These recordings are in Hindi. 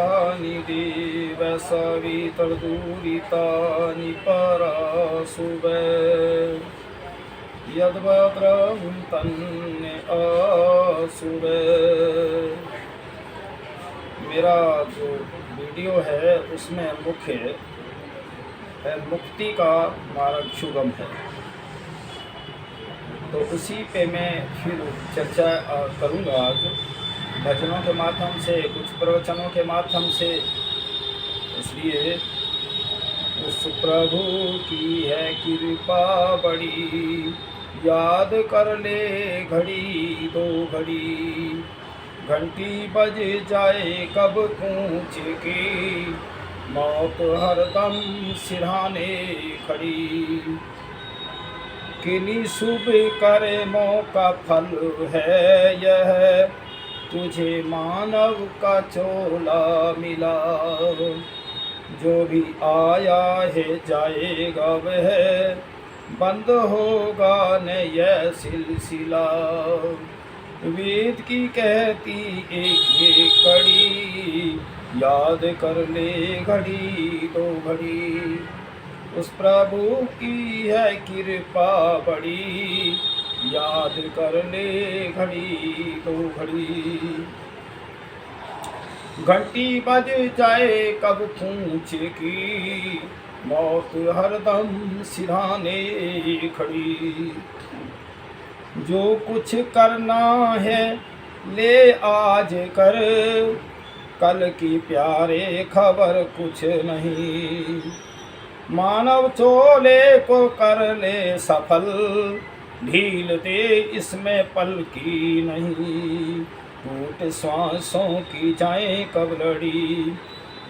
सर्वाणि देव सवितर्दूरितानि पराशुवे यद्भद्रं तन्ने आशुवे। मेरा जो वीडियो है उसमें मुख्य है मुक्ति का मार्ग सुगम है, तो उसी पे मैं फिर चर्चा करूँगा आज भजनों के माध्यम से, कुछ प्रवचनों के माध्यम से। इसलिए उस प्रभु की है कृपा बड़ी, याद कर ले घड़ी दो घड़ी, घंटी बज जाए कब पूछ की, मौत हरदम सिरहाने खड़ी। किन्हीं शुभ करे मौका फल है यह, तुझे मानव का चोला मिला, जो भी आया है जाएगा वह, बंद होगा न यह सिलसिला। वेद की कहती एक कड़ी, याद कर ले घड़ी दो घड़ी, उस प्रभु की है कृपा बड़ी, याद कर ले घड़ी दो घड़ी। घंटी बज जाए कब पूछ की, मौत हरदम सिरहाने खड़ी। जो कुछ करना है ले आज कर, कल की प्यारे खबर कुछ नहीं। मानव चोले को कर ले सफल, ढील दे इसमें पल की नहीं। टूट श्वासों की जाए कब लड़ी,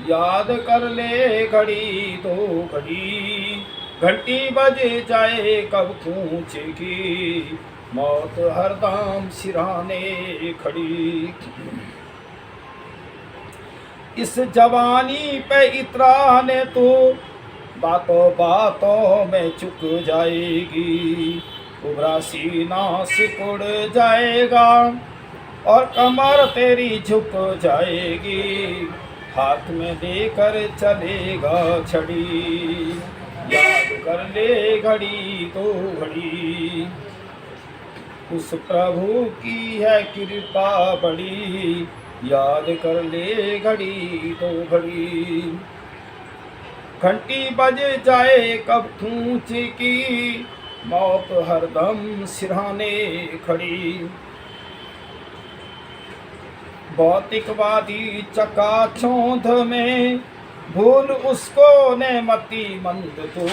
याद कर ले घड़ी दो घड़ी, घंटी बज जाए कब पूछेगी, मौत हरदम सिरहाने खड़ी। इस जवानी पे इतराने तो बातों बातों में चुक जाएगी, उभरा सीना सिकुड़ जाएगा और कमर तेरी झुक जाएगी, हाथ में लेकर चलेगा छड़ी, याद कर ले घड़ी तो घड़ी, उस प्रभु की है कृपा बड़ी, याद कर ले घड़ी तो घड़ी। घंटी बज जाए कब पूछ की, मौत हरदम सिरहाने खड़ी। भौतिकवादी चकाचौंध में भूल उसको ने मति मंद तू,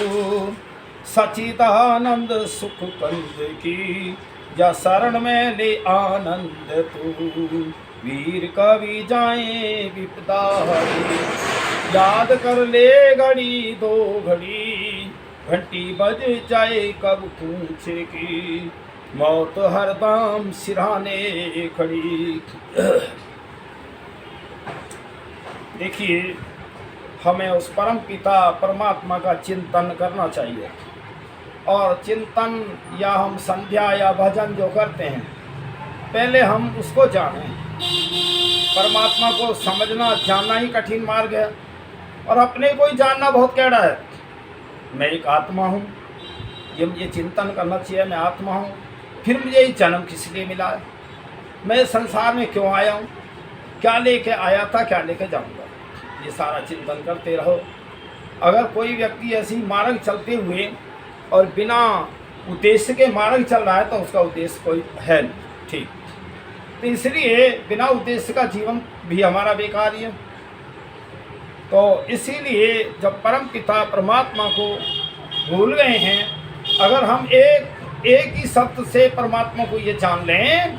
सचिदानंद सुख कंद की या शरण में ले आनंद तू। वीर कवि जाए विपदा हरी, याद कर ले घड़ी दो घड़ी, घंटी बज जाए कब पूछेगी, मौत हरदम सिरहाने खड़ी। देखिए, हमें उस परम पिता परमात्मा का चिंतन करना चाहिए, और चिंतन या हम संध्या या भजन जो करते हैं, पहले हम उसको जानें। परमात्मा को समझना जानना ही कठिन मार्ग है, और अपने को ही जानना बहुत कैड़ा है। मैं एक आत्मा हूँ, ये मुझे चिंतन करना चाहिए, मैं आत्मा हूँ। फिर मुझे ये जन्म किस लिए मिला है, मैं संसार में क्यों आया हूँ, क्या लेके आया था, क्या लेके जाऊँगा, ये सारा चिंतन करते रहो। अगर कोई व्यक्ति ऐसी मार्ग चलते हुए और बिना उद्देश्य के मार्ग चल रहा है, तो उसका उद्देश्य कोई है नहीं, ठीक। तो इसलिए बिना उद्देश्य का जीवन भी हमारा बेकार ही है। तो इसीलिए जब परम पिता परमात्मा को भूल गए हैं, अगर हम एक ही शब्द से परमात्मा को ये जान लें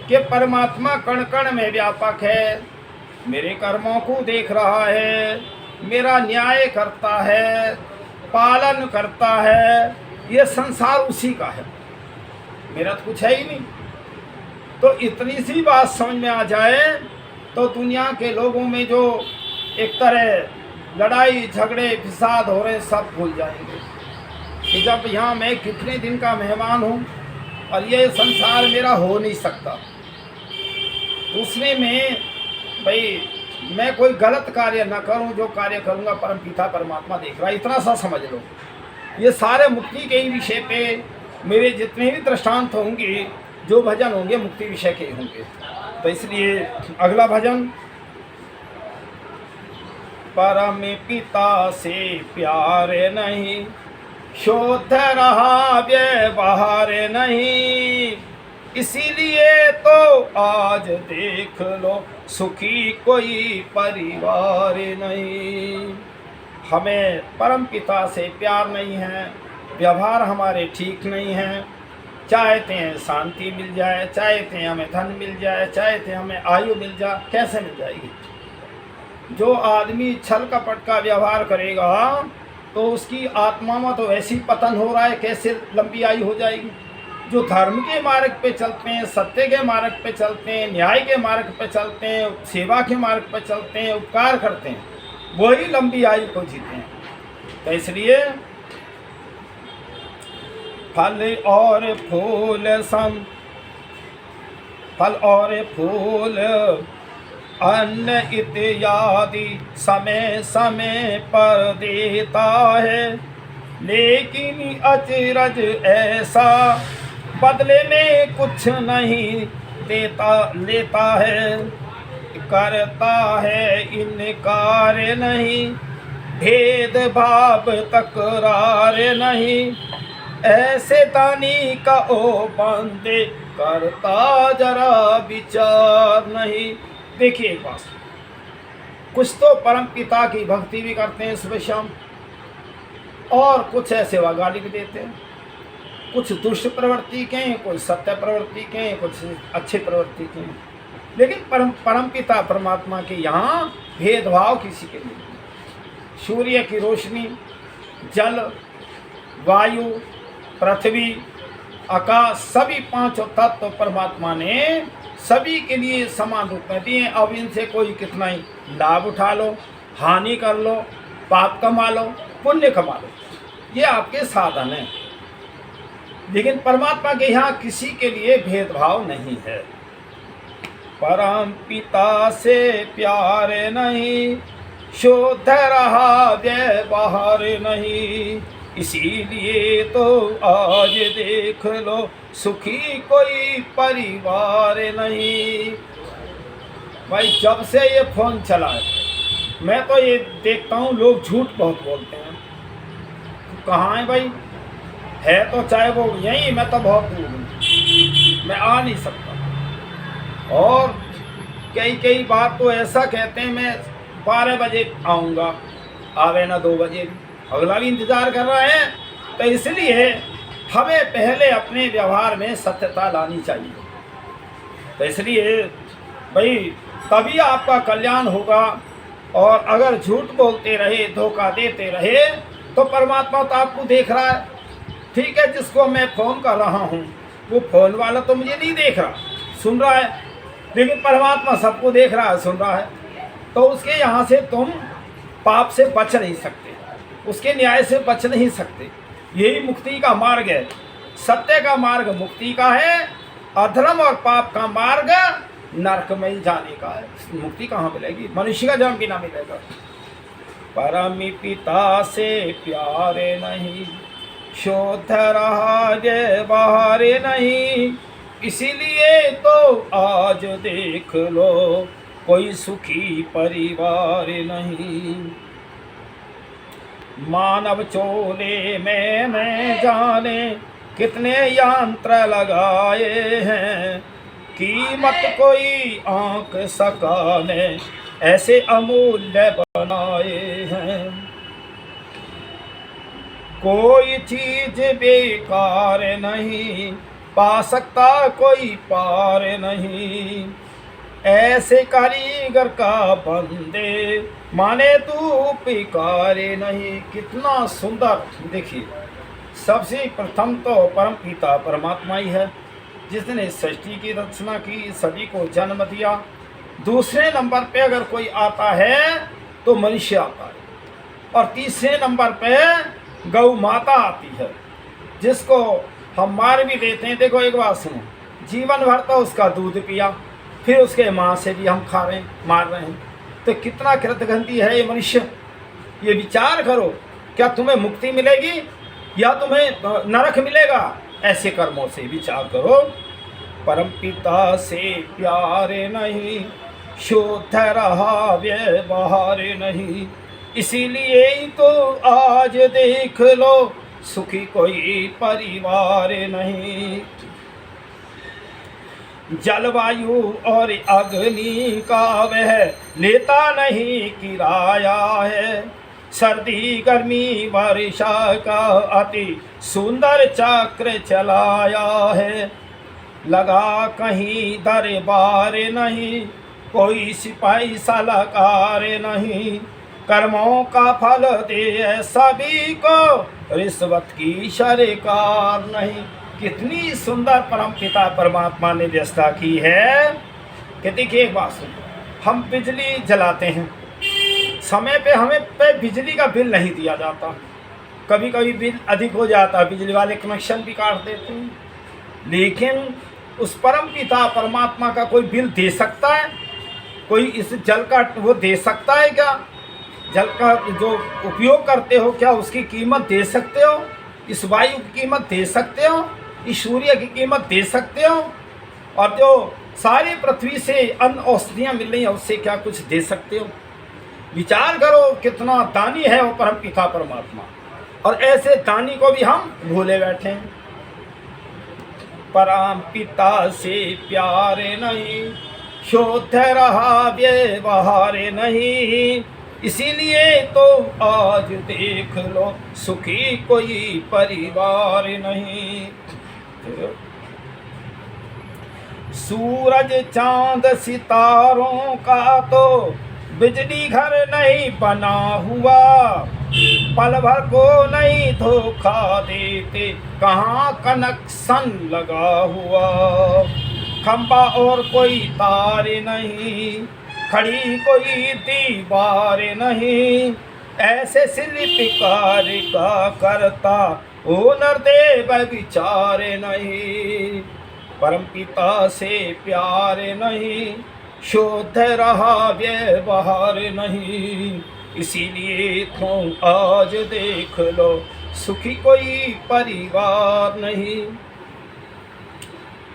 कि परमात्मा कण कण में व्यापक है, मेरे कर्मों को देख रहा है, मेरा न्याय करता है, पालन करता है, ये संसार उसी का है, मेरा तो कुछ है ही नहीं। तो इतनी सी बात समझ में आ जाए तो दुनिया के लोगों में जो एक तरह लड़ाई झगड़े फिसाद हो रहे सब भूल जाएंगे कि जब यहाँ मैं कितने दिन का मेहमान हूँ और ये संसार मेरा हो नहीं सकता। दूसरे में भाई मैं कोई गलत कार्य न करूं, जो कार्य करूंगा परम पिता परमात्मा देख रहा है, इतना सा समझ लो। ये सारे मुक्ति के ही विषय पे मेरे जितने भी दृष्टांत होंगे, जो भजन होंगे मुक्ति विषय के होंगे। तो इसलिए अगला भजन, परम पिता से प्यार नहीं, शोध रहा व्यवहार नहीं, इसीलिए तो आज देख लो सुखी कोई परिवार नहीं। हमें परम पिता से प्यार नहीं है, व्यवहार हमारे ठीक नहीं हैं। चाहते हैं शांति मिल जाए, चाहते हैं हमें धन मिल जाए, चाहते हैं हमें आयु मिल जाए, कैसे मिल जाएगी? जो आदमी छल कपट का व्यवहार करेगा तो उसकी आत्मा में तो ऐसी पतन हो रहा है, कैसे लंबी आयु हो जाएगी? जो धर्म के मार्ग पे चलते हैं, सत्य के मार्ग पे चलते हैं, न्याय के मार्ग पे चलते हैं, सेवा के मार्ग पे चलते हैं, उपकार करते हैं, वही लंबी आयु को जीते हैं। तो इसलिए फल और फूल अन्न इत्यादि समय समय पर देता है, लेकिन अचरज ऐसा बदले में कुछ नहीं लेता है। करता है इनकार नहीं, भेदभाव तकरार नहीं, ऐसे दानी का ओ बंदे करता जरा विचार नहीं। देखिए एक बात, कुछ तो परम पिता की भक्ति भी करते हैं सुबह शाम, और कुछ ऐसे गाली भी देते हैं। कुछ दुष्ट प्रवृत्ति के हैं, कुछ सत्य प्रवृत्ति के हैं, कुछ अच्छे प्रवृत्ति के हैं। लेकिन परम पिता परमात्मा के यहाँ भेदभाव किसी के लिए नहीं। सूर्य की रोशनी, जल, वायु, पृथ्वी, आकाश, सभी पांचों तत्व परमात्मा ने सभी के लिए समान रूप में दिए। अब इनसे कोई कितना ही लाभ उठा लो, हानि कर लो, पाप कमा लो, पुण्य कमा लो, ये आपके साधन हैं। लेकिन परमात्मा के यहाँ किसी के लिए भेदभाव नहीं है। परम पिता से प्यार नहीं, शुद्ध रहा व्यवहार नहीं, इसीलिए तो आज देख लो सुखी कोई परिवार नहीं। भाई जब से ये फोन चला है, मैं तो ये देखता हूँ लोग झूठ बहुत बोलते हैं। तो कहाँ है भाई? है तो चाहे वो यहीं, मैं तो बहुत दूर हूँ, मैं आ नहीं सकता। और कई बार तो ऐसा कहते हैं मैं 12 बजे आऊँगा, आवे ना 2 बजे, अगला भी इंतज़ार कर रहा है। तो इसलिए हमें पहले अपने व्यवहार में सत्यता लानी चाहिए। तो इसलिए भाई तभी आपका कल्याण होगा। और अगर झूठ बोलते रहे, धोखा देते रहे, तो परमात्मा तो आपको देख रहा है। ठीक है, जिसको मैं फ़ोन कर रहा हूँ वो फ़ोन वाला तो मुझे नहीं देख रहा, सुन रहा है, लेकिन परमात्मा सबको देख रहा है, सुन रहा है। तो उसके यहाँ से तुम पाप से बच नहीं सकते, उसके न्याय से बच नहीं सकते। यही मुक्ति का मार्ग है। सत्य का मार्ग मुक्ति का है, अधर्म और पाप का मार्ग नरक में ही जाने का है। मुक्ति कहाँ मिलेगी? मनुष्य का जन्म भी ना मिलेगा। परम पिता से प्यार नहीं, शोध रहा व्यवहार नहीं, इसीलिए तो आज देख लो कोई सुखी परिवार नहीं। मानव चोले में मैं जाने कितने यंत्र लगाए हैं, कीमत कोई आंक सका ने ऐसे अमूल्य बनाए हैं। कोई चीज बेकार नहीं, पा सकता कोई पार नहीं, ऐसे कारीगर का बंदे माने तू पिकारे नहीं। कितना सुंदर! देखिए, सबसे प्रथम तो परम पिता परमात्मा ही है, जिसने सृष्टि की रचना की, सभी को जन्म दिया। दूसरे नंबर पे अगर कोई आता है तो मनुष्य आता है, और तीसरे नंबर पे गौ माता आती है, जिसको हम मार भी देते हैं। देखो एक बात सुनो, जीवन भर तो उसका दूध पिया, फिर उसके माँ से भी हम खा रहे हैं, मार रहे हैं। तो कितना कृतघ्नती है ये मनुष्य। ये विचार करो, क्या तुम्हें मुक्ति मिलेगी या तुम्हें नरक मिलेगा? ऐसे कर्मों से विचार करो। परम पिता से प्यारे नहीं, शुद्ध रहा व्यवहार नहीं, इसीलिए ही तो आज देख लो सुखी कोई परिवार नहीं। जलवायु और अग्नि का वह लेता नहीं किराया है, सर्दी गर्मी वर्षा का अति सुंदर चक्र चलाया है। लगा कहीं दरबार नहीं, कोई सिपाही सलाहकार नहीं, कर्मों का फल दे सभी को, रिश्वत की सरकार नहीं। कितनी सुंदर परम पिता परमात्मा ने व्यवस्था की है कि देखिए एक बात सुनो, हम बिजली जलाते हैं, समय पे हमें बिजली का बिल नहीं दिया जाता, कभी कभी बिल अधिक हो जाता है, बिजली वाले कनेक्शन भी काट देते हैं, लेकिन उस परम पिता परमात्मा का कोई बिल दे सकता है? कोई इस जल का वो दे सकता है क्या? जल का जो उपयोग करते हो क्या उसकी कीमत दे सकते हो? इस वायु की कीमत दे सकते हो? इस सूर्य की कीमत दे सकते हो? और जो सारी पृथ्वी से अन्न औषधियाँ मिल रही हैं उससे क्या कुछ दे सकते हो? विचार करो कितना दानी है वो परम पिता परमात्मा, और ऐसे दानी को भी हम भूले बैठे हैं। परम पिता से प्यारे नहीं, शुद्ध रहा व्यवहार नहीं, इसीलिए तो आज देख लो सुखी कोई परिवार नहीं। सूरज चांद सितारों का तो बिजली घर नहीं बना हुआ, पल भर को नहीं धोखा देते, कहाँ कनेक्शन लगा हुआ। खंबा और कोई तार नहीं, खड़ी कोई दीवार नहीं, ऐसे शिल्पकार का करता ओ नरदेव विचार नहीं। परम पिता से प्यार नहीं, शुद्ध रहा व्यवहार नहीं, इसीलिए तो आज देख लो सुखी कोई परिवार नहीं।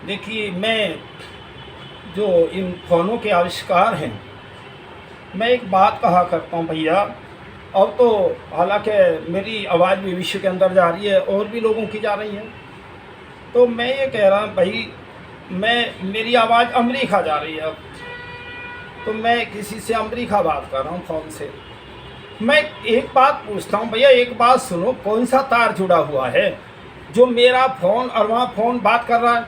देखिए, मैं जो इन फोनों के आविष्कार हैं, मैं एक बात कहा करता हूँ भैया, अब तो हालांकि मेरी आवाज़ भी विश्व के अंदर जा रही है और भी लोगों की जा रही है, तो मैं ये कह रहा हूँ भाई, मेरी आवाज़ अमेरिका जा रही है अब, तो मैं किसी से अमेरिका बात कर रहा हूँ फ़ोन से। मैं एक बात पूछता हूँ भैया, एक बात सुनो, कौन सा तार जुड़ा हुआ है जो मेरा फ़ोन और वहाँ फ़ोन बात कर रहा है?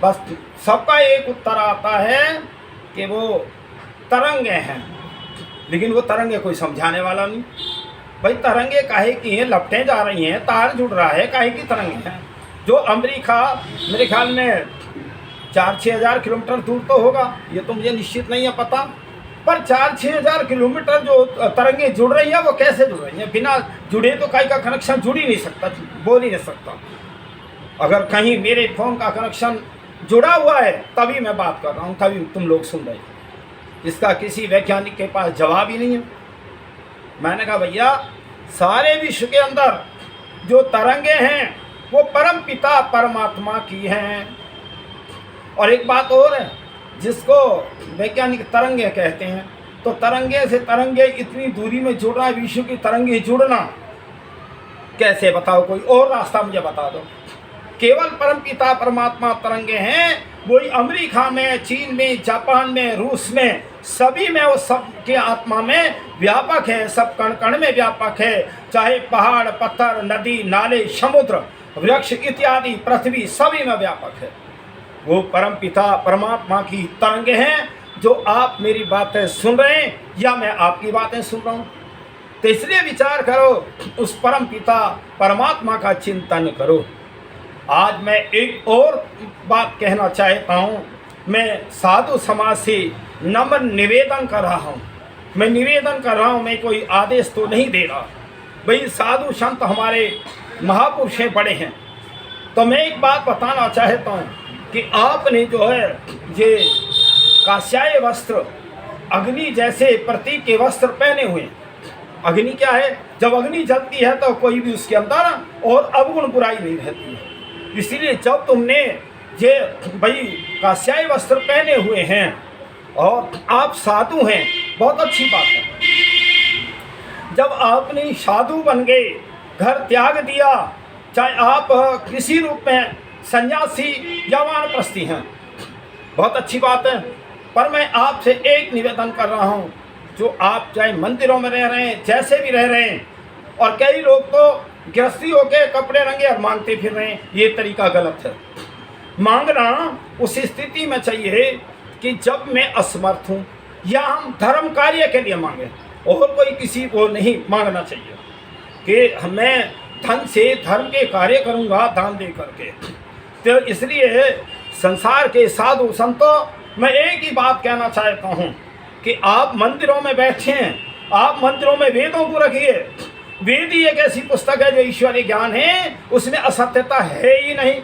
बस सबका एक उत्तर आता है कि वो तरंगे हैं, लेकिन वो तरंगे कोई समझाने वाला नहीं। भाई तरंगे काहे की हैं? लपटें जा रही हैं, तार जुड़ रहा है, काहे की तरंगे हैं? जो अमेरिका मेरे ख्याल में 4-6 हज़ार किलोमीटर दूर तो होगा, ये तो मुझे निश्चित नहीं है पता, पर 4-6 हज़ार किलोमीटर जो तरंगे जुड़ रही हैं वो कैसे जुड़ रही हैं? बिना जुड़े तो कहीं का कनेक्शन जुड़ ही नहीं सकता, बोल ही नहीं सकता। अगर कहीं मेरे फ़ोन का कनेक्शन जुड़ा हुआ है तभी मैं बात कर रहा हूँ, तभी तुम लोग सुन रहे हो। इसका किसी वैज्ञानिक के पास जवाब ही नहीं है। मैंने कहा भैया, सारे विश्व के अंदर जो तरंगे हैं वो परम पिता परमात्मा की हैं। और एक बात और है, जिसको वैज्ञानिक तरंगे कहते हैं, तो तरंगे से तरंगे इतनी दूरी में जुड़ रहा है, विश्व की तरंगे जुड़ना कैसे? बताओ, कोई और रास्ता मुझे बता दो। केवल परम पिता परमात्मा तरंगे हैं, वही अमेरिका में, चीन में, जापान में, रूस में, सभी में, वो सब के आत्मा में व्यापक है, सब कण कण में व्यापक है। चाहे पहाड़, पत्थर, नदी, नाले, समुद्र, वृक्ष इत्यादि पृथ्वी सभी में व्यापक है। वो परम पिता परमात्मा की तरंगे हैं जो आप मेरी बातें सुन रहे हैं या मैं आपकी बातें सुन रहा हूँ। तो इसलिए विचार करो, उस परम पिता परमात्मा का चिंतन करो। आज मैं एक और बात कहना चाहता हूँ। मैं साधु समाज से नम्र निवेदन कर रहा हूँ, मैं निवेदन कर रहा हूँ, मैं कोई आदेश तो नहीं दे रहा। भाई साधु संत हमारे महापुरुष हैं, बड़े हैं, तो मैं एक बात बताना चाहता हूँ कि आपने जो है ये काश्याय वस्त्र अग्नि जैसे प्रतीक के वस्त्र पहने हुए। अग्नि क्या है? जब अग्नि जलती है तो कोई भी उसके अंदर और अवगुण बुराई नहीं रहती है। इसीलिए जब तुमने ये भाई काश्याय वस्त्र पहने हुए हैं और आप साधु हैं, बहुत अच्छी बात है। जब आपने साधु बन गए, घर त्याग दिया, चाहे आप किसी रूप में सन्यासी या वानप्रस्थी हैं, बहुत अच्छी बात है। पर मैं आपसे एक निवेदन कर रहा हूँ, जो आप चाहे मंदिरों में रह रहे हैं, जैसे भी रह रहे हैं, और कई लोग तो गृहस्थी होके कपड़े रंगे और मांगते फिर रहे हैं, ये तरीका गलत है। मांगना उस स्थिति में चाहिए कि जब मैं असमर्थ हूँ या हम धर्म कार्य के लिए मांगे, और कोई किसी को नहीं मांगना चाहिए कि मैं धन से धर्म के कार्य करूँगा दान दे करके। तो इसलिए संसार के साधु संतों, मैं एक ही बात कहना चाहता हूँ कि आप मंदिरों में बैठे हैं, आप मंदिरों में वेदों को रखिए। वेद ही एक ऐसी पुस्तक है जो ईश्वरीय ज्ञान है, उसमें असत्यता है ही नहीं।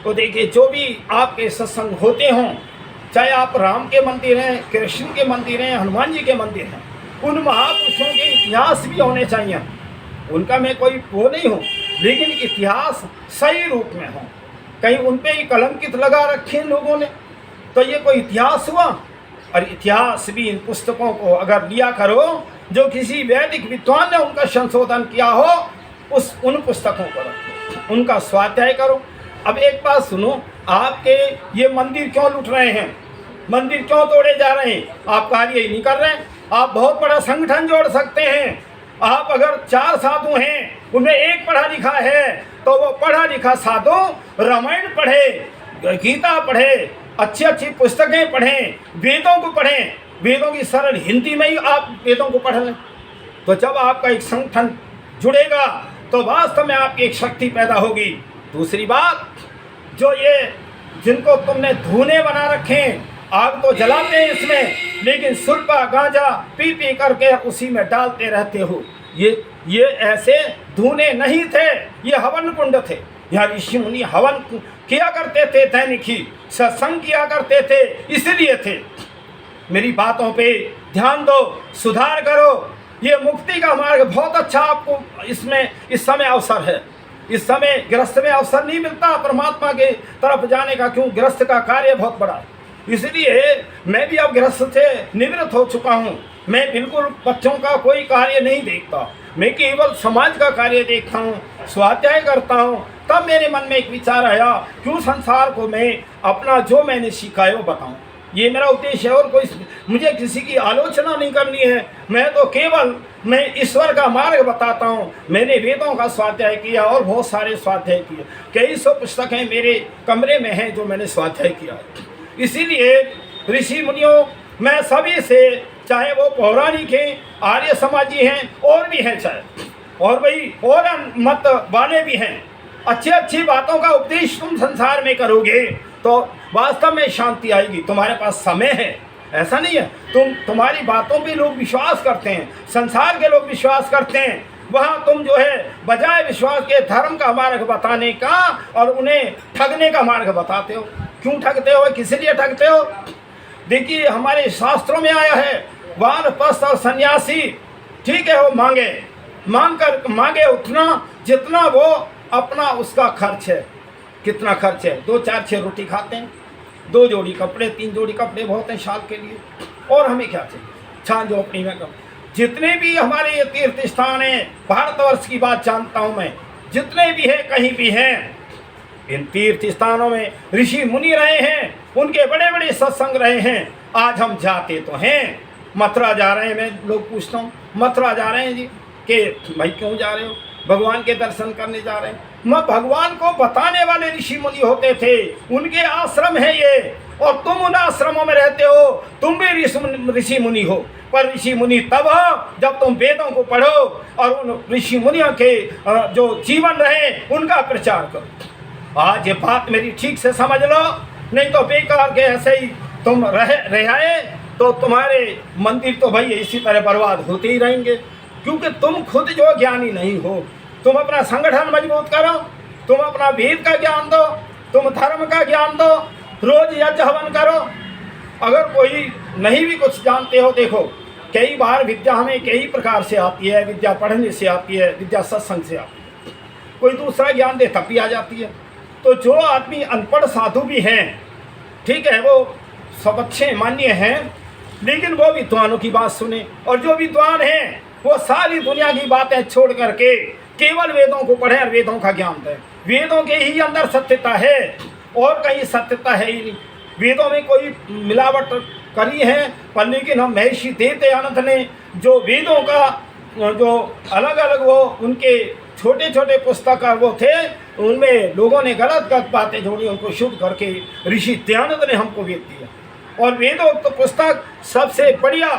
तो देखिए, जो भी आपके सत्संग होते हों, चाहे आप राम के मंदिर हैं, कृष्ण के मंदिर हैं, हनुमान जी के मंदिर हैं, उन महापुरुषों के इतिहास भी होने चाहिए। उनका मैं कोई वो नहीं हूँ, लेकिन इतिहास सही रूप में हो। कहीं उन पे ही कलंकित लगा रखे लोगों ने, तो ये कोई इतिहास हुआ? और इतिहास भी इन पुस्तकों को अगर लिया करो, जो किसी वैदिक विद्वान ने उनका संशोधन किया हो, उन पुस्तकों को रखो, उनका स्वाध्याय करो। अब एक बात सुनो, आपके ये मंदिर क्यों लूट रहे हैं, मंदिर क्यों तोड़े जा रहे हैं? आप कार्य ही नहीं कर रहे हैं। आप बहुत बड़ा संगठन जोड़ सकते हैं। आप अगर 4 साधु हैं, उनमें एक पढ़ा लिखा है, तो वो पढ़ा लिखा साधु रामायण पढ़े, गीता पढ़े, अच्छी अच्छी पुस्तकें पढ़ें, वेदों को पढ़ें, वेदों की सरल हिंदी में ही आप वेदों को पढ़ लें। तो जब आपका एक संगठन जुड़ेगा तो वास्तव में आपकी एक शक्ति पैदा होगी। दूसरी बात, जो ये जिनको तुमने धूने बना रखे हैं, आग तो जलाते हैं इसमें, लेकिन सुरपा गांजा पी पी करके उसी में डालते रहते हो। ये ऐसे धूने नहीं थे, ये हवन कुंड थे। यहाँ ऋषि मुनि हवन किया करते थे, दैनिक ही सत्संग किया करते थे, इसलिए थे। मेरी बातों पे ध्यान दो, सुधार करो। ये मुक्ति का मार्ग बहुत अच्छा आपको इसमें इस समय अवसर है। इस समय गृहस्थ में अवसर नहीं मिलता परमात्मा के तरफ जाने का, क्यों? गृहस्थ का कार्य बहुत बड़ा है। इसलिए मैं भी अब गृहस्थ से निवृत्त हो चुका हूँ। मैं बिल्कुल बच्चों का कोई कार्य नहीं देखता, मैं केवल समाज का कार्य देखता हूँ, स्वाध्याय करता हूँ। तब मेरे मन में एक विचार आया, क्यों संसार को मैं अपना जो मैंने सीखा है वो बताऊँ। ये मेरा उद्देश्य है, और कोई मुझे किसी की आलोचना नहीं करनी है। मैं तो केवल मैं ईश्वर का मार्ग बताता हूँ। मैंने वेदों का स्वाध्याय किया और बहुत सारे स्वाध्याय किए, कई सौ पुस्तकें मेरे कमरे में हैं जो मैंने स्वाध्याय किया। इसीलिए ऋषि मुनियों, मैं सभी से, चाहे वो पौराणिक हैं, आर्य समाजी हैं, और भी हैं, चाहे और भाई और मत वाले भी हैं, अच्छी अच्छी बातों का उपदेश तुम संसार में करोगे तो वास्तव में शांति आएगी। तुम्हारे पास समय है, ऐसा नहीं है। तुम्हारी बातों पे लोग विश्वास करते हैं, संसार के लोग विश्वास करते हैं। वहाँ तुम जो है बजाय विश्वास के धर्म का मार्ग बताने का और उन्हें ठगने का मार्ग बताते हो। क्यों ठगते हो? किस लिए ठगते हो? देखिए, हमारे शास्त्रों में आया है, वानप्रस्थ और सन्यासी, ठीक है, वो मांगे उतना जितना वो अपना उसका खर्च है। कितना खर्च है? 2 4 6 रोटी खाते हैं, 2 जोड़ी कपड़े, 3 जोड़ी कपड़े बहुत हैं साल के लिए। और हमें क्या चाहिए? छान झोपड़ी में कम। जितने भी हमारे ये तीर्थ स्थान हैं, भारतवर्ष की बात जानता हूँ मैं, जितने भी हैं, कहीं भी हैं, इन तीर्थ स्थानों में ऋषि मुनि रहे हैं, उनके बड़े बड़े सत्संग रहे हैं। आज हम जाते तो हैं, मथुरा जा रहे हैं। मैं लोग पूछता हूँ, मथुरा जा रहे हैं जी, कि भाई क्यों जा रहे हो? भगवान के दर्शन करने जा रहे हैं। मैं भगवान को बताने वाले ऋषि मुनि होते थे, उनके आश्रम है ये, और तुम उन आश्रमों में रहते हो, तुम भी ऋषि मुनि हो। पर ऋषि मुनि तब हो जब तुम वेदों को पढ़ो और उन ऋषि मुनियों के जो जीवन रहे उनका प्रचार करो। आज ये बात मेरी ठीक से समझ लो, नहीं तो बेकार के ऐसे ही तुम रहे तो तुम्हारे मंदिर तो भाई इसी तरह बर्बाद होते ही रहेंगे, क्योंकि तुम खुद जो ज्ञानी नहीं हो। तुम अपना संगठन मजबूत करो, तुम अपना वेद का ज्ञान दो, तुम धर्म का ज्ञान दो, रोज यज्ञ हवन करो। अगर कोई नहीं भी कुछ जानते हो, देखो कई बार विद्या हमें कई प्रकार से आती है, विद्या पढ़ने से आती है, विद्या सत्संग से आती है, कोई दूसरा ज्ञान दे तब भी आ जाती है। तो जो आदमी अनपढ़ साधु भी हैं, ठीक है, वो सब अच्छे मान्य हैं, लेकिन वो विद्वानों की बात सुने। और जो विद्वान हैं वो सारी दुनिया की बातें छोड़ करके केवल वेदों को पढ़ें और वेदों का ज्ञान दें। वेदों के ही अंदर सत्यता है और कहीं सत्यता है ही नहीं। वेदों में कोई मिलावट करी है, पर लेकिन हम महर्षि देवदयानंद ने जो वेदों का जो अलग अलग वो उनके छोटे छोटे पुस्तक वो थे, उनमें लोगों ने गलत गलत बातें जोड़ी, उनको शुद्ध करके ऋषि दयानंद ने हमको वेद दिया। और वेदोक्त तो पुस्तक सबसे बढ़िया,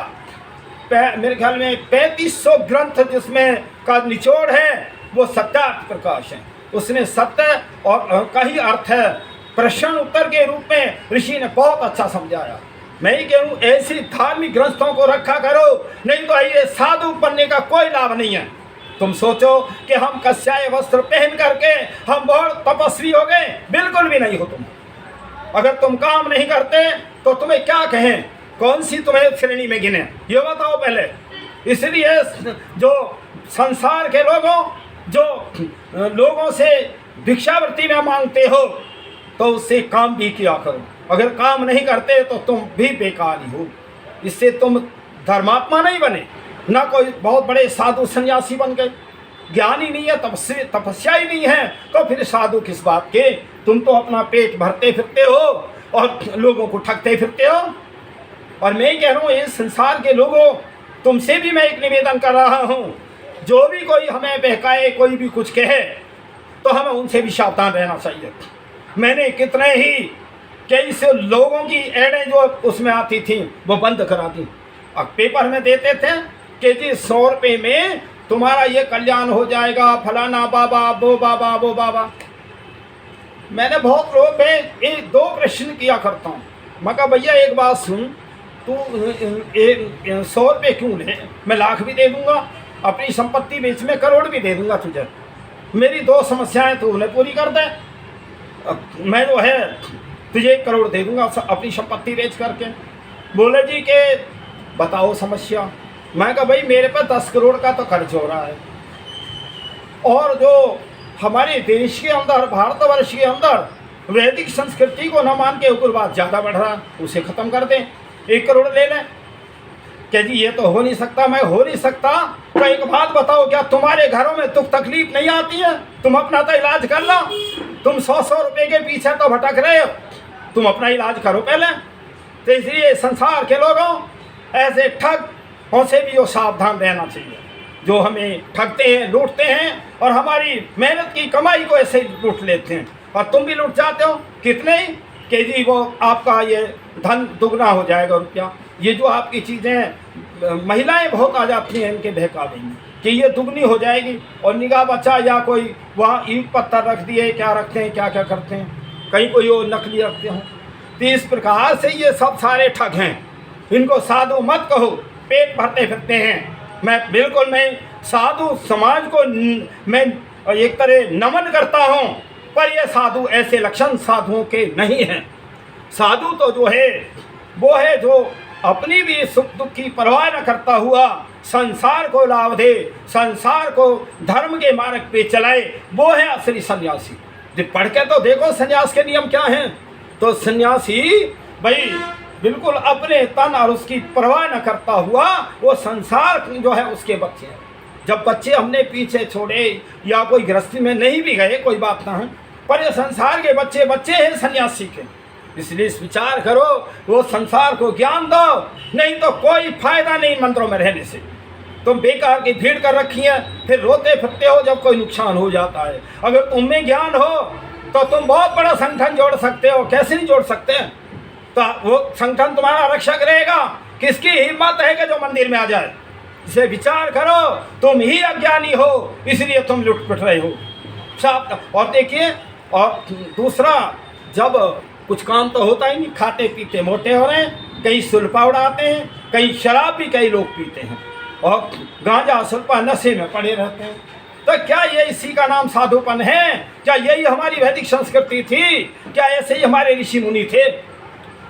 मेरे ख्याल में 3500 ग्रंथ जिसमें का निचोड़ है वो सत्यार्थ प्रकाश है। उसने सत्य और कई अर्थ है प्रश्न उत्तर के रूप में ऋषि ने बहुत अच्छा समझाया। मैं ही कहूँ ऐसी धार्मिक ग्रंथों को रखा करो, नहीं तो ये साधु बनने का कोई लाभ नहीं है। तुम सोचो कि हम कस्याय वस्त्र पहन करके हम बहुत तपस्वी हो गए, बिल्कुल भी नहीं हो तुम। अगर तुम काम नहीं करते तो तुम्हें क्या कहें, कौन सी तुम्हें श्रेणी में गिने, ये बताओ पहले। इसलिए जो संसार के लोगों से भिक्षावृत्ति में मांगते हो तो उससे काम भी किया करो। अगर काम नहीं करते तो तुम भी बेकार ही हो। इससे तुम धर्मात्मा नहीं बने, ना कोई बहुत बड़े साधु सन्यासी बन गए। ज्ञान ही नहीं है, तपस्या ही नहीं है, तो फिर साधु किस बात के। तुम तो अपना पेट भरते फिरते हो और लोगों को ठगते फिरते हो। और मैं कह रहा हूँ ये संसार के लोगों, तुमसे भी मैं एक निवेदन कर रहा हूँ, जो भी कोई हमें बहकाए, कोई भी कुछ कहे, तो हमें उनसे भी सावधान रहना चाहिए। मैंने कितने ही कई से लोगों की एडें जो उसमें आती थी वो बंद करा दी। अब पेपर में देते थे कि जी 100 रुपये में तुम्हारा ये कल्याण हो जाएगा, फलाना बाबा, वो बाबा, वो बाबा। मैंने बहुत लोग में एक 2 प्रश्न किया करता हूँ। मैं कहा भैया एक बात सुन, तू 100 रुपये क्यों ले, मैं लाख भी दे दूंगा, अपनी संपत्ति बेच में करोड़ भी दे दूंगा तुझे। मेरी 2 समस्याएं तू उन्हें पूरी कर दे, मैं जो है तुझे 1 करोड़ दे दूंगा अपनी संपत्ति बेच करके। बोले जी के बताओ समस्या। मैं कहा भाई मेरे पर 10 करोड़ का तो खर्च हो रहा है, और जो हमारे देश के अंदर, भारतवर्ष के अंदर वैदिक संस्कृति को न मान के उग्रवाद ज़्यादा बढ़ रहा, उसे ख़त्म कर दें, 1 करोड़ ले लें। क्या जी ये तो हो नहीं सकता। मैं हो नहीं सकता तो एक बात बताओ, क्या तुम्हारे घरों में दुख तकलीफ नहीं आती है? तुम अपना तो इलाज कर लो। तुम 100 रुपये के पीछे तो भटक रहे हो, तुम अपना इलाज करो पहले। तो इसलिए संसार के लोगों, ऐसे ठग से भी सावधान रहना चाहिए, जो हमें ठगते हैं, लूटते हैं और हमारी मेहनत की कमाई को ऐसे लूट लेते हैं। और तुम भी लूट जाते हो कितने ही कि जी वो आपका ये धन दुगना हो जाएगा रुपया। ये जो आपकी चीज़ें महिलाएं बहुत आ जाती हैं इनके बहका देंगी कि ये दुगनी हो जाएगी, और निगाह बचा या कोई वहाँ ईंट पत्थर रख दिए, क्या रखते हैं, क्या क्या करते हैं, कहीं कोई वो नकली रखते हों। तो इस प्रकार से ये सब सारे ठग हैं, इनको साधु मत कहो, पेट भरते फिरते हैं। मैं बिल्कुल मैं साधु समाज को मैं एक तरह नमन करता हूँ, पर ये साधु ऐसे लक्षण साधुओं के नहीं हैं। साधु तो जो है वो है जो अपनी भी सुख दुख की परवाह न करता हुआ संसार को लाभ दे, संसार को धर्म के मार्ग पे चलाए, वो है असली सन्यासी। जो पढ़ के तो देखो सन्यास के नियम क्या हैं। तो सन्यासी भाई बिल्कुल अपने तन और उसकी परवाह न करता हुआ वो संसार जो है उसके बच्चे हैं। जब बच्चे हमने पीछे छोड़े या कोई गृहस्थी में नहीं भी गए कोई बात ना है, पर ये संसार के बच्चे बच्चे हैं सन्यासी के। इसलिए इस विचार करो, वो संसार को ज्ञान दो, नहीं तो कोई फायदा नहीं मंदिरों में रहने से। तुम बेकार की भीड़ कर रखी है, फिर रोते फिरते हो जब कोई नुकसान हो जाता है। अगर तुम में ज्ञान हो तो तुम बहुत बड़ा संगठन जोड़ सकते हो। कैसे नहीं जोड़ सकते? तो वो संगठन तुम्हारा रक्षक रहेगा। किसकी हिम्मत है कि जो मंदिर में आ जाए? इसे विचार करो, तुम ही अज्ञानी हो, इसलिए तुम लुट पिट रहे हो साहब। और देखिए, और दूसरा, जब कुछ काम तो होता ही नहीं, खाते पीते मोटे हो रहे हैं, कई सुल्फा उड़ाते हैं, कई शराब भी कई लोग पीते हैं, और गांजा सुल्फा नशे में पड़े रहते हैं। तो क्या ये इसी का नाम साधुपन है? क्या यही हमारी वैदिक संस्कृति थी? क्या ऐसे ही हमारे ऋषि मुनि थे?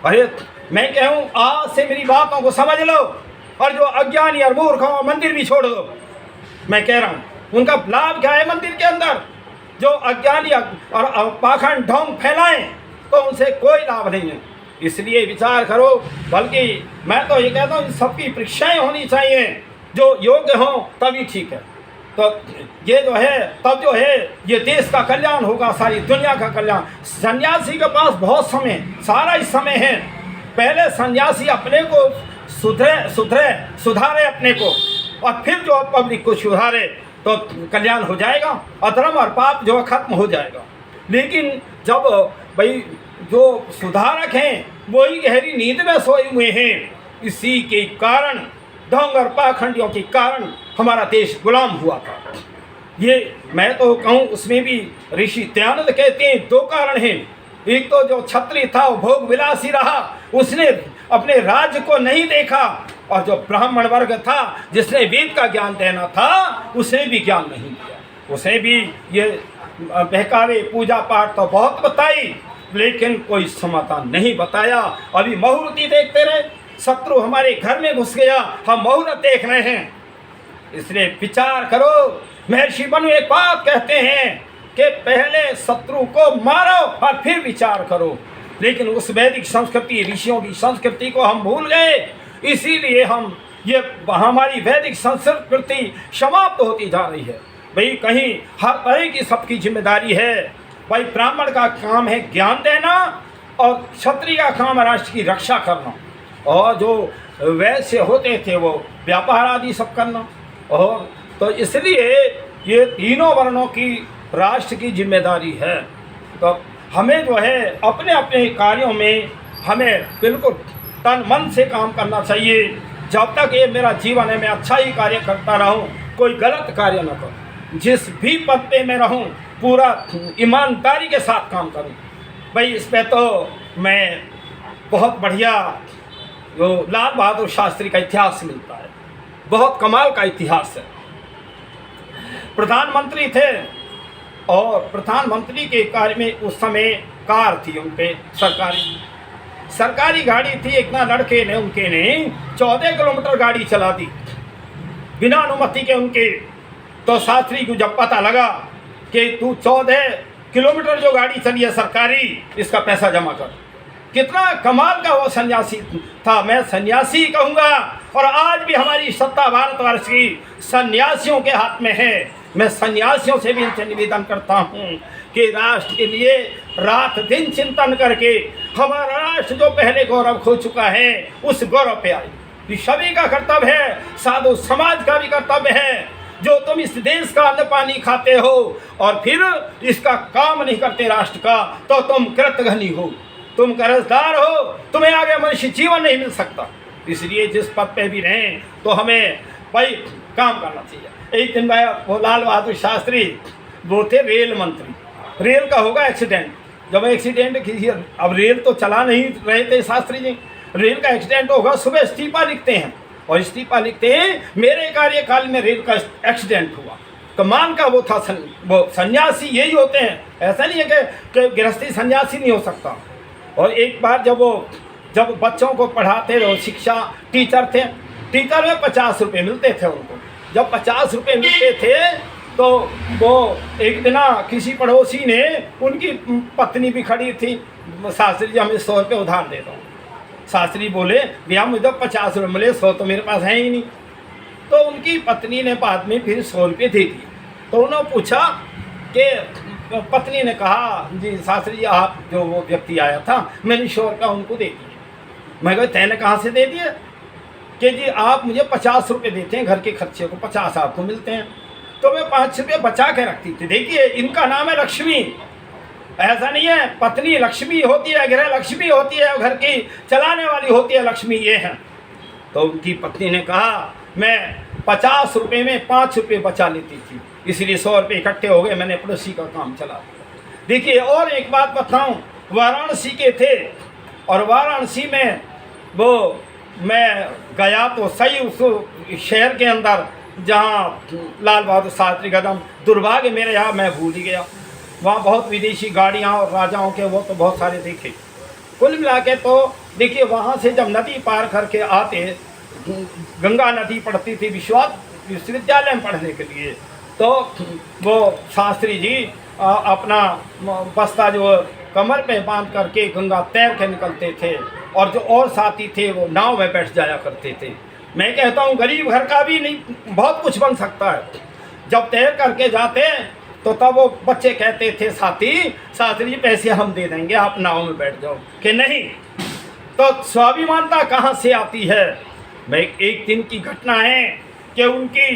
अरे मैं कहूँ आज से मेरी बातों को समझ लो, और जो अज्ञानी और मूर्ख हो मंदिर भी छोड़ दो। मैं कह रहा हूँ उनका लाभ क्या है मंदिर के अंदर? जो अज्ञानी और पाखंड ढोंग फैलाएं तो उनसे कोई लाभ नहीं है। इसलिए विचार करो, बल्कि मैं तो ये कहता हूँ सबकी परीक्षाएं होनी चाहिए, जो योग्य हों तभी ठीक है। तो ये जो है तब जो है ये देश का कल्याण होगा, सारी दुनिया का कल्याण। सन्यासी के पास बहुत समय, सारा ही समय है। पहले सन्यासी अपने को सुधारे अपने को, और फिर जो पब्लिक को सुधारे तो कल्याण हो जाएगा, अधर्म और पाप जो खत्म हो जाएगा। लेकिन जब भाई जो सुधारक हैं वही गहरी नींद में सोए हुए हैं, इसी के कारण ढोंग और पाखंडियों के कारण हमारा देश गुलाम हुआ था। ये मैं तो कहूँ उसमें भी ऋषि दयानंद कहते हैं दो कारण हैं। एक तो जो क्षत्रिय था वो भोग विलासी रहा, उसने अपने राज्य को नहीं देखा, और जो ब्राह्मण वर्ग था जिसने वेद का ज्ञान देना था उसे भी ज्ञान नहीं दिया। उसे भी ये बहकावे पूजा पाठ तो बहुत बताई, लेकिन कोई समाधान नहीं बताया। अभी मुहूर्त देखते रहे, शत्रु हमारे घर में घुस गया, हम मुहूर्त देख रहे हैं। इसलिए विचार करो। महर्षि मनु एक बात कहते हैं कि पहले शत्रु को मारो और फिर विचार करो। लेकिन उस वैदिक संस्कृति, ऋषियों की संस्कृति को हम भूल गए, इसीलिए हम ये हमारी वैदिक संस्कृति समाप्त होती जा रही है। भाई कहीं हर तरह की सबकी जिम्मेदारी है। भाई ब्राह्मण का काम है ज्ञान देना, और क्षत्रिय का काम है राष्ट्र की रक्षा करना, और जो वैश्य होते थे वो व्यापार आदि सब करना। और तो इसलिए ये तीनों वर्णों की राष्ट्र की जिम्मेदारी है। तो हमें जो है अपने अपने कार्यों में हमें बिल्कुल तन मन से काम करना चाहिए। जब तक ये मेरा जीवन है मैं अच्छा ही कार्य करता रहूं, कोई गलत कार्य न करूं। जिस भी पद पे मैं रहूं पूरा ईमानदारी के साथ काम करूं। भाई इस पे तो मैं बहुत बढ़िया जो लाल बहादुर शास्त्री का इतिहास मिलता है, बहुत कमाल का इतिहास है। प्रधानमंत्री थे, और प्रधानमंत्री के कार्य में उस समय कार थी, उनपे सरकारी गाड़ी थी। एक ना लड़के ने उनके ने 14 किलोमीटर गाड़ी चला दी बिना अनुमति के उनके। तो शास्त्री को जब पता लगा कि तू 14 किलोमीटर जो गाड़ी चली है सरकारी, इसका पैसा जमा कर। कितना कमाल का वो सन्यासी था, मैं सन्यासी कहूँगा। और आज भी हमारी सत्ता भारतवर्ष की सन्यासियों के हाथ में है। मैं सन्यासियों से भी इनसे निवेदन करता हूँ कि राष्ट्र के लिए रात दिन चिंतन करके हमारा राष्ट्र जो पहले गौरव खो चुका है उस गौरव पे आए। ये सभी का कर्तव्य है, साधु समाज का भी कर्तव्य है। जो तुम इस देश का अन्न पानी खाते हो और फिर इसका काम नहीं करते राष्ट्र का, तो तुम कृतघ्नी हो, तुम कर्जदार हो, तुम्हें आगे मनुष्य जीवन नहीं मिल सकता। इसलिए जिस पद पे भी रहें तो हमें भाई काम करना चाहिए। एक दिन भाई वो लाल बहादुर शास्त्री वो थे रेल मंत्री। रेल का होगा एक्सीडेंट, जब एक्सीडेंट किसी, अब रेल तो चला नहीं रहे थे शास्त्री जी, रेल का एक्सीडेंट होगा, सुबह इस्तीफा लिखते हैं, और इस्तीफा लिखते हैं मेरे कार्यकाल में रेल का एक्सीडेंट हुआ। कमान का वो था वो सन्यासी यही होते हैं, ऐसा नहीं है कि गृहस्थी सन्यासी नहीं हो सकता। और एक बार जब बच्चों को पढ़ाते रहो, शिक्षा टीचर थे, टीचर में 50 रुपये मिलते थे उनको। जब 50 रुपये मिलते थे तो वो एक दिन किसी पड़ोसी ने, उनकी पत्नी भी खड़ी थी, शास्त्री जी हमें 100 रुपये उधार दे दो। शास्त्री बोले भैया मुझे 50 रुपये मिले, 100 तो मेरे पास है ही नहीं। तो उनकी पत्नी ने बाद में फिर 100 रुपये दे दिए। तो उन्होंने पूछा कि पत्नी ने कहा जी शास्त्री जी आप जो वो व्यक्ति आया था मैंने 100 रुपये उनको दे दिए। मैं कहा तैने कहाँ से दे दिए? कि जी आप मुझे 50 रुपये देते हैं घर के खर्चे को, 50 आपको मिलते हैं, तो मैं 5 रुपये बचा के रखती थी। देखिए इनका नाम है लक्ष्मी, ऐसा नहीं है पत्नी लक्ष्मी होती है, गृह लक्ष्मी होती है, घर की चलाने वाली होती है लक्ष्मी, ये है। तो उनकी पत्नी ने कहा मैं 50 रुपये में 5 रुपये बचा लेती थी, इसलिए 100 रुपये इकट्ठे हो गए, मैंने पड़ोसी का काम चला दिया। देखिए और एक बात बताऊं, वाराणसी के थे, और वाराणसी में वो मैं गया तो सही उस शहर के अंदर जहाँ लाल बहादुर शास्त्री कदम, दुर्भाग्य मेरे यहाँ मैं भूल ही गया। वहाँ बहुत विदेशी गाड़ियाँ और राजाओं के वो तो बहुत सारे देखे। कुल मिला के तो देखिए वहाँ से जब नदी पार करके आते, गंगा नदी पढ़ती थी विश्वविद्यालय में पढ़ने के लिए, तो वो शास्त्री जी अपना बस्ता जो कमर पे बांध करके गंगा तैर के निकलते थे, और जो और साथी थे वो नाव में बैठ जाया करते थे। मैं कहता हूँ गरीब घर का भी नहीं बहुत कुछ बन सकता है। जब तैर करके जाते तो तब वो बच्चे कहते थे शास्त्री जी पैसे हम दे देंगे, आप नाव में बैठ जाओ, कि नहीं। तो स्वाभिमानता कहाँ से आती है। मैं एक दिन की घटना है कि उनकी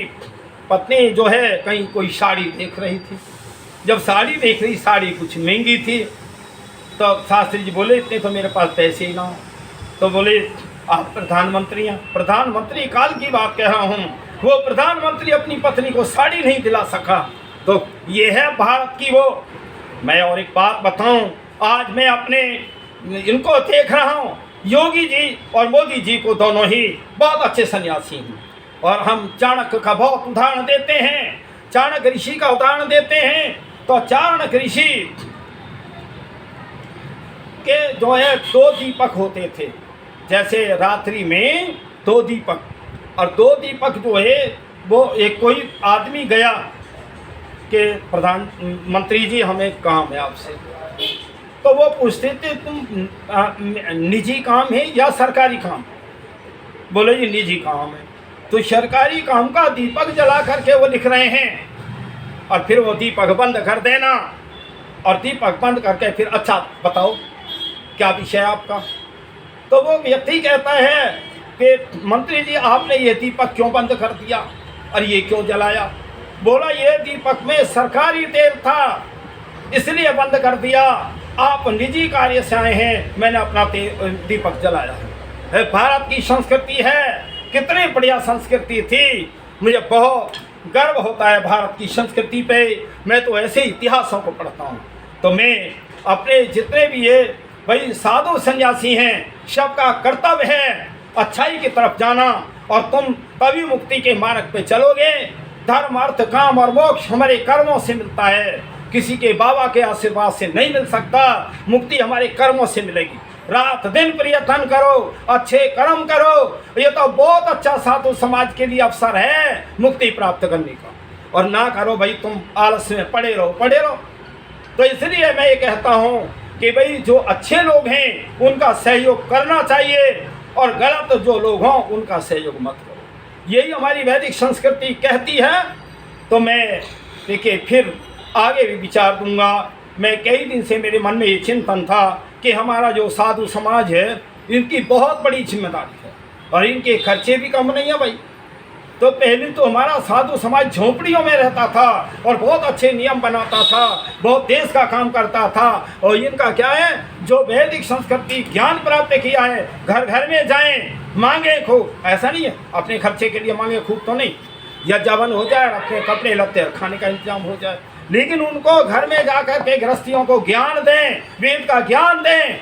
पत्नी जो है कहीं कोई साड़ी देख रही थी। जब साड़ी देख रही, साड़ी कुछ महंगी थी, तो शास्त्री जी बोले इतने तो मेरे पास पैसे ही ना हो। तो बोले आप प्रधानमंत्री हैं, प्रधानमंत्री काल की बात कह रहा हूँ, वो प्रधानमंत्री अपनी पत्नी को साड़ी नहीं दिला सका, तो ये है भारत की वो। मैं और एक बात बताऊं, आज मैं अपने इनको देख रहा हूँ, योगी जी और मोदी जी को, दोनों ही बहुत अच्छे सन्यासी हैं। और हम चाणक्य का बहुत उदाहरण देते हैं, चाणक्य ऋषि का उदाहरण देते हैं। तो चाणक्य ऋषि के जो है 2 दीपक होते थे, जैसे रात्रि में 2 दीपक, और 2 दीपक जो है वो एक कोई आदमी गया कि प्रधानमंत्री जी हमें काम है आपसे। तो वो पूछते थे तुम निजी काम है या सरकारी काम। बोले जी निजी काम है। तो सरकारी काम का दीपक जला करके वो लिख रहे हैं, और फिर वो दीपक बंद कर देना, और दीपक बंद करके फिर अच्छा बताओ क्या विषय आपका। तो वो व्यक्ति कहता है कि मंत्री जी आपने ये दीपक क्यों बंद कर दिया और ये क्यों जलाया। बोला ये दीपक में सरकारी तेल था इसलिए बंद कर दिया, आप निजी कार्य से आए हैं, मैंने अपना दीपक जलाया है। भारत की संस्कृति है, कितनी बढ़िया संस्कृति थी। मुझे बहुत गर्व होता है भारत की संस्कृति पे। मैं तो ऐसे इतिहासों को पढ़ता हूँ। तो मैं अपने जितने भी ये भाई साधु सन्यासी हैं, सबका कर्तव्य है अच्छाई की तरफ जाना, और तुम तभी मुक्ति के मार्ग पे चलोगे। धर्म अर्थ काम और मोक्ष हमारे कर्मों से मिलता है, किसी के बाबा के आशीर्वाद से नहीं मिल सकता। मुक्ति हमारे कर्मों से मिलेगी। रात दिन प्रयत्न करो, अच्छे कर्म करो, ये तो बहुत अच्छा साधु समाज के लिए अवसर है मुक्ति प्राप्त करने का। और ना करो भाई तुम आलस में पड़े रहो। तो इसलिए मैं ये कहता हूँ कि भाई जो अच्छे लोग हैं उनका सहयोग करना चाहिए, और गलत जो लोग हों उनका सहयोग मत करो। यही हमारी वैदिक संस्कृति कहती है। तो मैं देखिए फिर आगे भी विचार दूंगा। मैं कई दिन से मेरे मन में ये चिंतन था कि हमारा जो साधु समाज है इनकी बहुत बड़ी जिम्मेदारी है, और इनके खर्चे भी कम नहीं है भाई। तो पहले तो हमारा साधु समाज झोंपड़ियों में रहता था और बहुत अच्छे नियम बनाता था, बहुत देश का काम करता था। और इनका क्या है, जो वैदिक संस्कृति ज्ञान प्राप्त किया है, घर घर में जाएं, मांगे खूब। ऐसा नहीं है अपने खर्चे के लिए मांगे खूब तो नहीं, या जवन हो जाए, अपने कपड़े लत्ते और खाने का इंतजाम हो जाए, लेकिन उनको घर में जाकर के गृहस्थियों को ज्ञान दें, वेद का ज्ञान दें,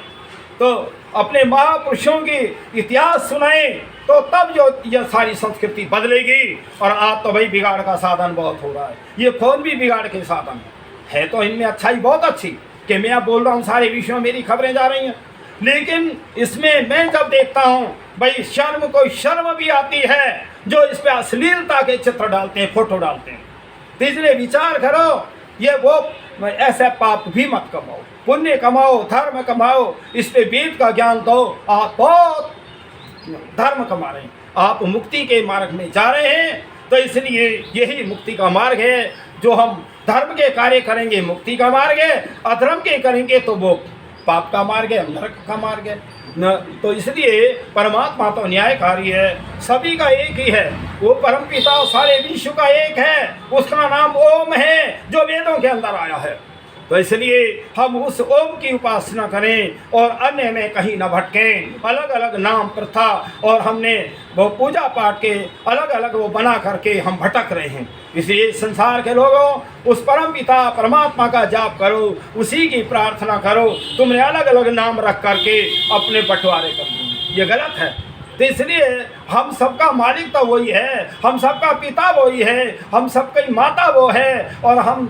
तो अपने महापुरुषों की इतिहास सुनाएं, तो तब जो यह सारी संस्कृति बदलेगी। और आज तो भाई बिगाड़ का साधन बहुत हो रहा है, ये फोन भी बिगाड़ के साधन है। तो इनमें अच्छाई बहुत अच्छी कि मैं अब बोल रहा हूँ, सारे विषयों में मेरी खबरें जा रही हैं, लेकिन इसमें मैं जब देखता हूँ भाई शर्म को शर्म भी आती है जो इस पे अश्लीलता के चित्र डालते हैं, फोटो डालते हैं। तो इसलिए विचार करो, ये वो ऐसे पाप भी मत कमाओ, पुण्य कमाओ, धर्म कमाओ, इस पे वेद का ज्ञान दो। आप बहुत धर्म कमा रहे हैं, आप मुक्ति के मार्ग में जा रहे हैं। तो इसलिए यही मुक्ति का मार्ग है। जो हम धर्म के कार्य करेंगे मुक्ति का मार्ग है, अधर्म के करेंगे तो वो पाप का मार्ग है, नरक का मार्ग है न। तो इसलिए परमात्मा तो न्यायकारी है, सभी का एक ही है, वो परमपिता सारे विश्व का एक है, उसका नाम ओम है जो वेदों के अंदर आया है। तो इसलिए हम उस ओम की उपासना करें और अन्य में कहीं न भटकें। अलग अलग नाम प्रथा और हमने वो पूजा पाठ के अलग अलग वो बना करके हम भटक रहे हैं। इसलिए संसार के लोगों उस परम पिता परमात्मा का जाप करो, उसी की प्रार्थना करो। तुमने अलग अलग नाम रख करके अपने बंटवारे कर दिए, ये गलत है। तो इसलिए हम सबका मालिक तो वही है, हम सबका पिता वही है, हम सबकी माता वो है, और हम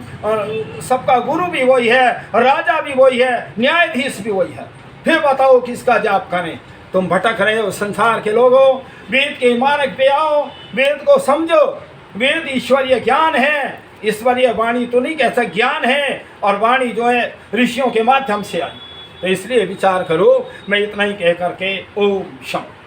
सबका गुरु भी वही है, राजा भी वही है, न्यायाधीश भी वही है। फिर बताओ किसका जाप करें। तुम भटक रहे हो संसार के लोगों, वेद के मार्ग पे आओ, वेद को समझो। वेद ईश्वरीय ज्ञान है, ईश्वरीय वाणी तो नहीं कह सकते, ज्ञान है, और वाणी जो है ऋषियों के माध्यम से आई। तो इसलिए विचार करो। मैं इतना ही कह करके ओम शांति।